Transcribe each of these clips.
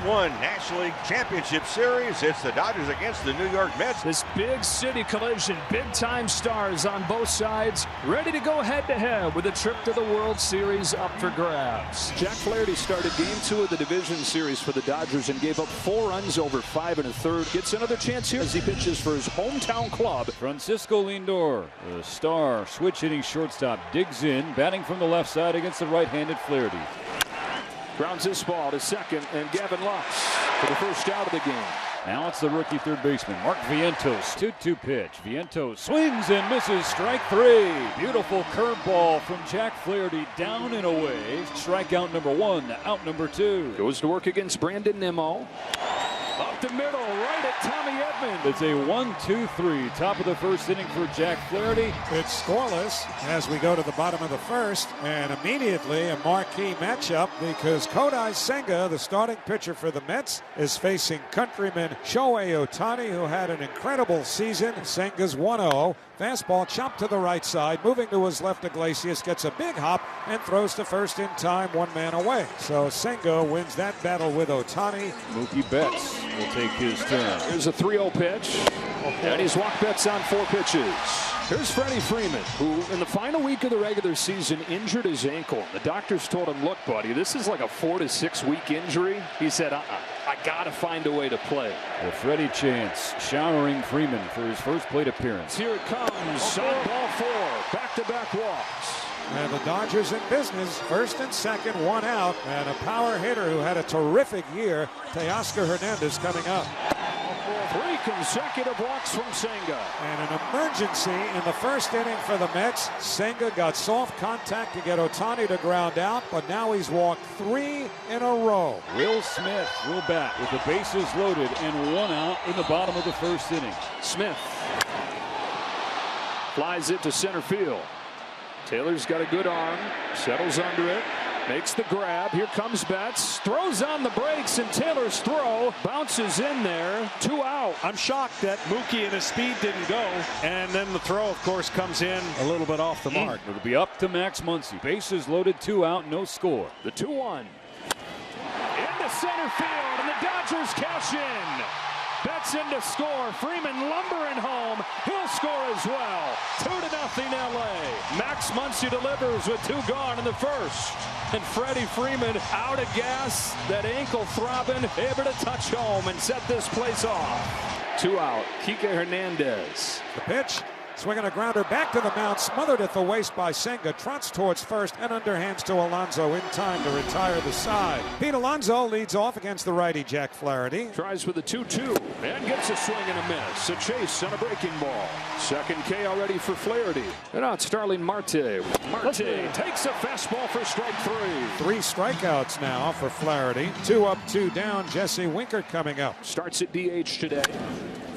Game 1 National League Championship Series. It's the Dodgers against the New York Mets. This big city collision, big-time stars on both sides, ready to go head-to-head with a trip to the World Series up for grabs. Jack Flaherty started Game 2 of the Division Series for the Dodgers and gave up 4 runs over 5 1/3. Gets another chance here as he pitches for his hometown club. Francisco Lindor, the star switch-hitting shortstop, digs in, batting from the left side against the right-handed Flaherty. Grounds this ball to second, and Gavin Lux for the first out of the game. Now it's the rookie third baseman, Mark Vientos. 2-2 pitch. Vientos swings and misses. Strike 3. Beautiful curveball from Jack Flaherty, down and away. Strikeout number 1, out number 2. Goes to work against Brandon Nimmo. Up the middle, right at Tommy Edman. It's a 1-2-3. Top of the first inning for Jack Flaherty. It's scoreless as we go to the bottom of the first, and immediately a marquee matchup because Kodai Senga, the starting pitcher for the Mets, is facing countryman Shohei Ohtani, who had an incredible season. Senga's 1-0. Fastball chopped to the right side, moving to his left. Iglesias gets a big hop and throws to first in time, 1 man away. So Senga wins that battle with Ohtani. Mookie Betts will take his turn. Here's a 3-0 pitch, and he's walked Betts on 4 pitches. Here's Freddie Freeman, who in the final week of the regular season injured his ankle. The doctors told him, look, buddy, this is like a 4 to 6 week injury. He said, I got to find a way to play. The Freddie chance showering Freeman for his first plate appearance. Here it comes. On ball 4. Back-to-back walks. And the Dodgers in business, first and second, 1 out, and a power hitter who had a terrific year, Teoscar Hernandez, coming up. 3 consecutive walks from Senga. And an emergency in the first inning for the Mets. Senga got soft contact to get Ohtani to ground out, but now he's walked 3 in a row. Will Smith will bat with the bases loaded and 1 out in the bottom of the first inning. Smith flies it to center field. Taylor's got a good arm, settles under it, makes the grab. Here comes Betts, throws on the brakes, and Taylor's throw bounces in there. 2 out. I'm shocked that Mookie and his speed didn't go, and then the throw, of course, comes in a little bit off the mark. It'll be up to Max Muncy. Bases loaded, 2 out, no score. The 2-1. Into center field, and the Dodgers cash in. Betts in to score. Freeman lumbering home. He'll score as well. 2-0 LA. Max Muncy delivers with 2 gone in the first. And Freddie Freeman out of gas. That ankle throbbing. Able to touch home and set this place off. 2 out. Kike Hernandez. The pitch. Swinging a grounder back to the mound, smothered at the waist by Senga, trots towards first and underhands to Alonso in time to retire the side. Pete Alonso leads off against the righty Jack Flaherty. Tries with a 2-2 and gets a swing and a miss. A chase on a breaking ball. Second K already for Flaherty. And out Starling Marte. Marte takes a fastball for strike 3. 3 strikeouts now for Flaherty. 2 up, 2 down. Jesse Winkert coming up. Starts at DH today.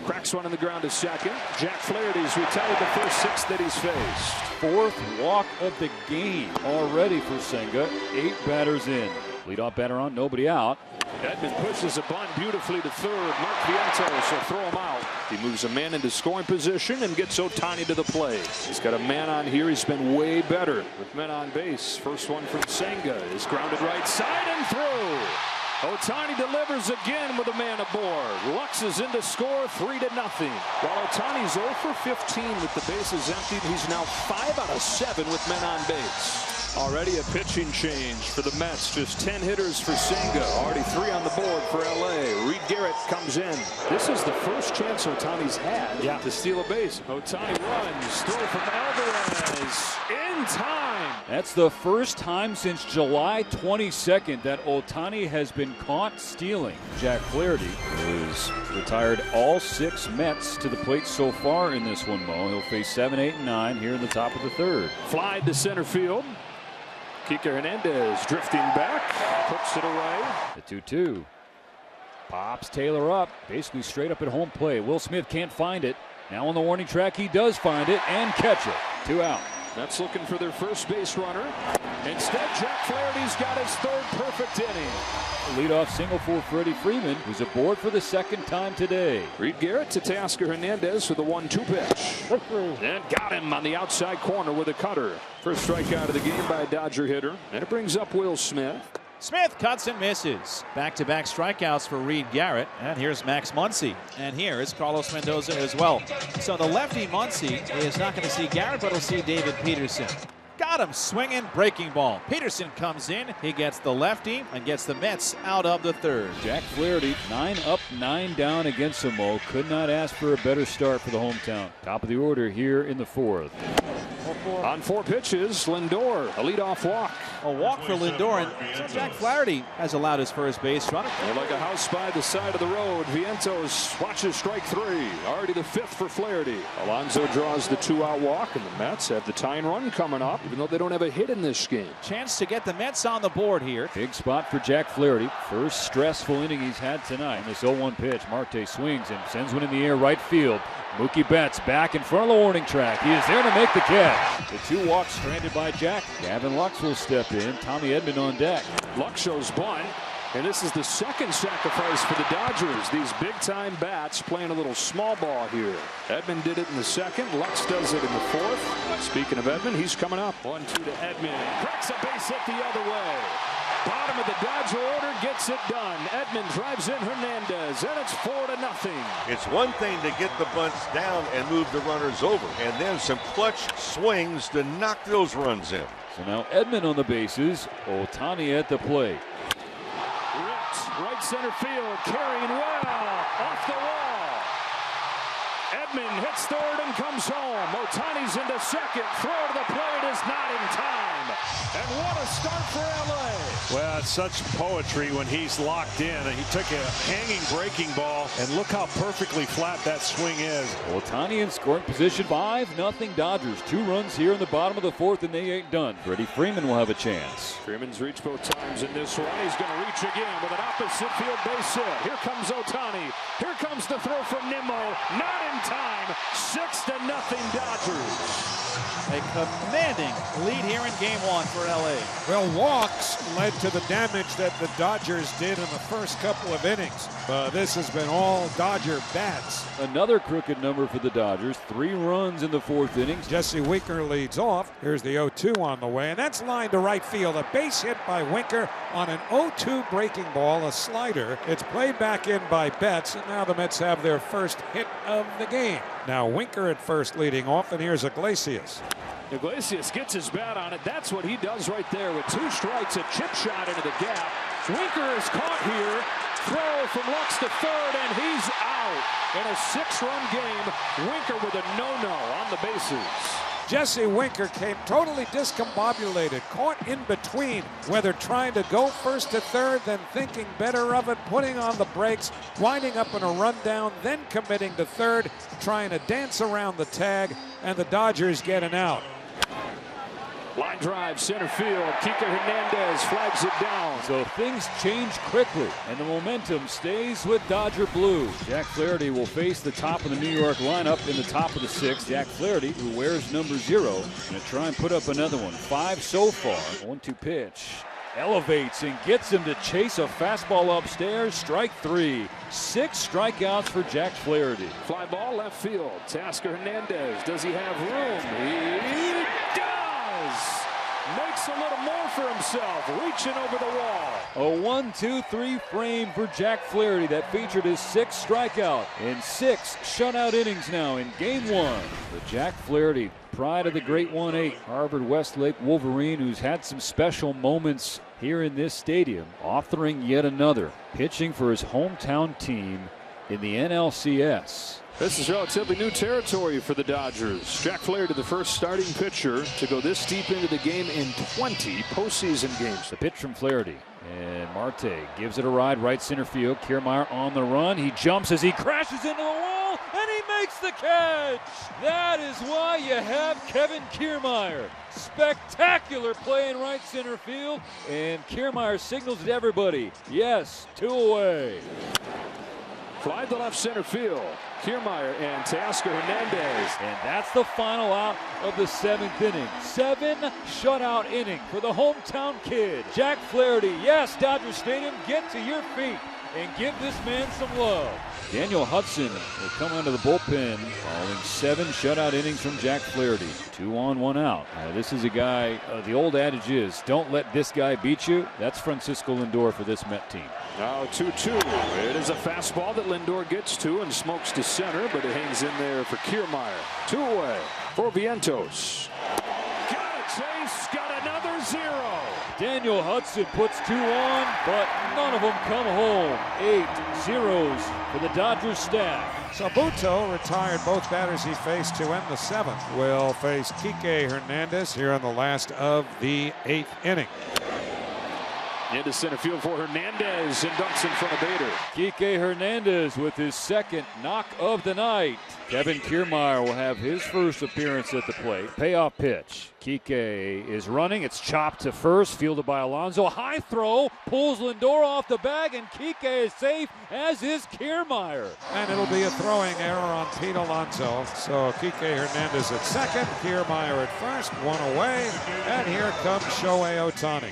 Cracks one on the ground to second. Jack Flaherty's retired the first 6 that he's faced. 4th walk of the game already for Senga. 8 batters in. Leadoff batter on, nobody out. Edman pushes a bunt beautifully to third. Mark Vientos will throw him out. He moves a man into scoring position and gets Ohtani to the plate. He's got a man on here. He's been way better with men on base. First one from Senga is grounded right side and through. Ohtani delivers again with a man aboard. Lux is in to score 3-0. While Ohtani's 0 for 15 with the bases emptied, he's now 5 out of 7 with men on base. Already a pitching change for the Mets. Just 10 hitters for Senga. Already 3 on the board for LA. Reed Garrett comes in. This is the first chance Ohtani's had to steal a base. Ohtani runs. Throw from Alvarez. In time. That's the first time since July 22nd that Ohtani has been caught stealing. Jack Flaherty has retired all 6 Mets to the plate so far in this one, Mo. He'll face 7, 8, and 9 here in the top of the 3rd. Fly to center field. Kike Hernandez drifting back, puts it away. The 2-2. Pops Taylor up, basically straight up at home plate. Will Smith can't find it. Now on the warning track, he does find it and catch it. 2 out. Mets looking for their first base runner. Instead, Jack Flaherty's got his 3rd perfect inning. Leadoff single for Freddie Freeman, who's aboard for the 2nd time today. Reed Garrett to Teoscar Hernandez with a 1-2 pitch. And got him on the outside corner with a cutter. First strikeout of the game by a Dodger hitter. And it brings up Will Smith. Smith cuts and misses. Back-to-back strikeouts for Reed Garrett. And here's Max Muncy. And here is Carlos Mendoza as well. So the lefty Muncy is not going to see Garrett, but he'll see David Peterson. Got him swinging, breaking ball. Peterson comes in. He gets the lefty and gets the Mets out of the third. Jack Flaherty, 9 up, 9 down against Samo. Could not ask for a better start for the hometown. Top of the order here in the fourth. On 4 pitches, Lindor, a leadoff walk. A walk for Lindor, and so Jack Flaherty has allowed his first base run. They're like a house by the side of the road. Vientos watches strike 3. Already the 5th for Flaherty. Alonso draws the 2-out walk, and the Mets have the tying run coming up, even though they don't have a hit in this game. Chance to get the Mets on the board here. Big spot for Jack Flaherty. First stressful inning he's had tonight. And this 0-1 pitch, Marte swings and sends one in the air right field. Mookie Betts back in front of the warning track. He is there to make the catch. The 2 walks stranded by Jack. Gavin Lux will step in. Tommy Edman on deck. Lux shows bunt. And this is the second sacrifice for the Dodgers. These big-time bats playing a little small ball here. Edman did it in the second. Lux does it in the fourth. Speaking of Edman, he's coming up. 1-2 to Edman. Cracks a base hit the other way. Bottom of the Dodger order gets it done. Edman drives in Hernandez, and it's 4-0. It's one thing to get the bunts down and move the runners over, and then some clutch swings to knock those runs in. So now Edman on the bases. Ohtani at the plate. Ripped right center field, carrying well off the wall. Edman hits third and comes home. Ohtani's into second. Throw to the plate is not in time. And what a start for LA. Well, it's such poetry when he's locked in. He took a hanging breaking ball, and look how perfectly flat that swing is. Ohtani in scoring position. 5-0 Dodgers. 2 runs here in the bottom of the fourth, and they ain't done. Freddie Freeman will have a chance. Freeman's reached both times in this one. He's going to reach again with an opposite field base hit. Here comes Ohtani. Here comes the throw from Nimmo. Not in time. 6-0 Dodgers. A commanding lead here in game 1 for LA. Well, walks led to the damage that the Dodgers did in the first couple of innings. This has been all Dodger bats. Another crooked number for the Dodgers. 3 runs in the fourth inning. Jesse Winker leads off. Here's the 0-2 on the way, and that's lined to right field. A base hit by Winker on an 0-2 breaking ball, a slider. It's played back in by Betts, and now the Mets have their first hit of the game. Now Winker at first leading off, and here's Iglesias. Iglesias gets his bat on it. That's what he does right there with 2 strikes, a chip shot into the gap. Winker is caught here. Throw from Lux to third, and he's out. In a 6-run game, Winker with a no-no on the bases. Jesse Winker came totally discombobulated, caught in between, whether trying to go first to third, then thinking better of it, putting on the brakes, winding up in a rundown, then committing to third, trying to dance around the tag, and the Dodgers get an out. Line drive, center field. Kike Hernandez flags it down. So things change quickly, and the momentum stays with Dodger Blue. Jack Flaherty will face the top of the New York lineup in the top of the 6th. Jack Flaherty, who wears number 0, going to try and put up another one. 5 so far. 1-2 pitch. Elevates and gets him to chase a fastball upstairs. Strike 3. 6 strikeouts for Jack Flaherty. Fly ball left field. Tasker Hernandez. Does he have room? He does! Makes a little more for himself, reaching over the wall. A 1-2-3 frame for Jack Flaherty that featured his 6th strikeout in 6 shutout innings now in game 1. For Jack Flaherty, pride of the great 1-8 Harvard Westlake Wolverine, who's had some special moments here in this stadium, authoring yet another, pitching for his hometown team in the NLCS. This is relatively new territory for the Dodgers. Jack Flaherty, the first starting pitcher to go this deep into the game in 20 postseason games. The pitch from Flaherty, and Marte gives it a ride right center field. Kiermaier on the run. He jumps as he crashes into the wall, and he makes the catch. That is why you have Kevin Kiermaier. Spectacular play in right center field, and Kiermaier signals to everybody, yes, 2 away. Fly to left center field. Kiermaier and Tasker Hernandez. And that's the final out of the 7th inning. 7 shutout inning for the hometown kid. Jack Flaherty. Yes, Dodger Stadium, get to your feet. and give this man some love. Daniel Hudson will come into the bullpen following 7 shutout innings from Jack Flaherty. 2 on, 1 out. This is a guy, the old adage is, don't let this guy beat you. That's Francisco Lindor for this Met team. Now 2-2. It is a fastball that Lindor gets to and smokes to center, but it hangs in there for Kiermaier. 2 away for Vientos. Got a chase, got another 0. Daniel Hudson puts 2 on, but none of them come home. 8 zeros for the Dodgers staff. So Buto retired both batters he faced to end the 7th. Will face Kike Hernandez here in the last of the 8th inning. Into center field for Hernandez and dunks in front of Bader. Kike Hernandez with his 2nd knock of the night. Kevin Kiermaier will have his first appearance at the plate. Payoff pitch. Kike is running. It's chopped to first, fielded by Alonso. High throw, pulls Lindor off the bag, and Kike is safe, as is Kiermaier. And it'll be a throwing error on Pete Alonso. So Kike Hernandez at 2nd, Kiermaier at 1st, 1 away, and here comes Shohei Ohtani.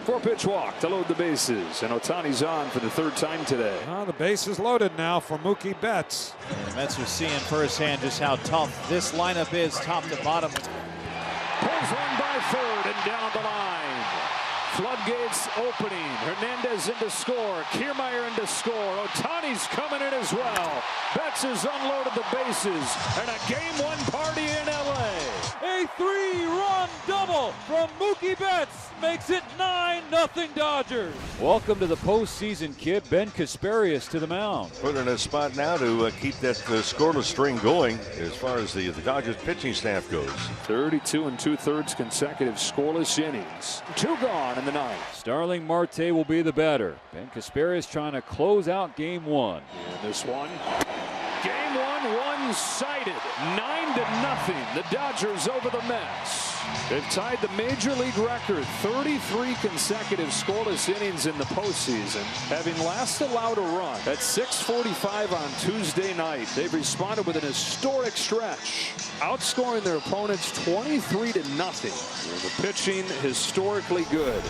4-pitch walk to load the bases, and Ohtani's on for the 3rd time today. The base is loaded now for Mookie Betts. The Mets are seeing firsthand just how tough this lineup is, top to bottom. Pulls one by 3rd and down the line. Floodgates opening. Hernandez into score. Kiermaier into score. Ohtani's coming in as well. Betts has unloaded the bases, and a Game 1 party in LA. A 3-run double from Mookie Betts makes it 9-0 Dodgers. Welcome to the postseason, kid. Ben Kasparius to the mound. Put in a spot now to keep that scoreless string going as far as the Dodgers pitching staff goes. 32 2/3 consecutive scoreless innings. 2 gone in the 9th. Starling Marte will be the batter. Ben Kasparius trying to close out Game 1. And this one. Game 1 one-sided. 9-0. The Dodgers over the Mets. They've tied the Major League record, 33 consecutive scoreless innings in the postseason, having last allowed a run at 6:45 on Tuesday night. They've responded with an historic stretch, outscoring their opponents 23-0. The pitching historically good.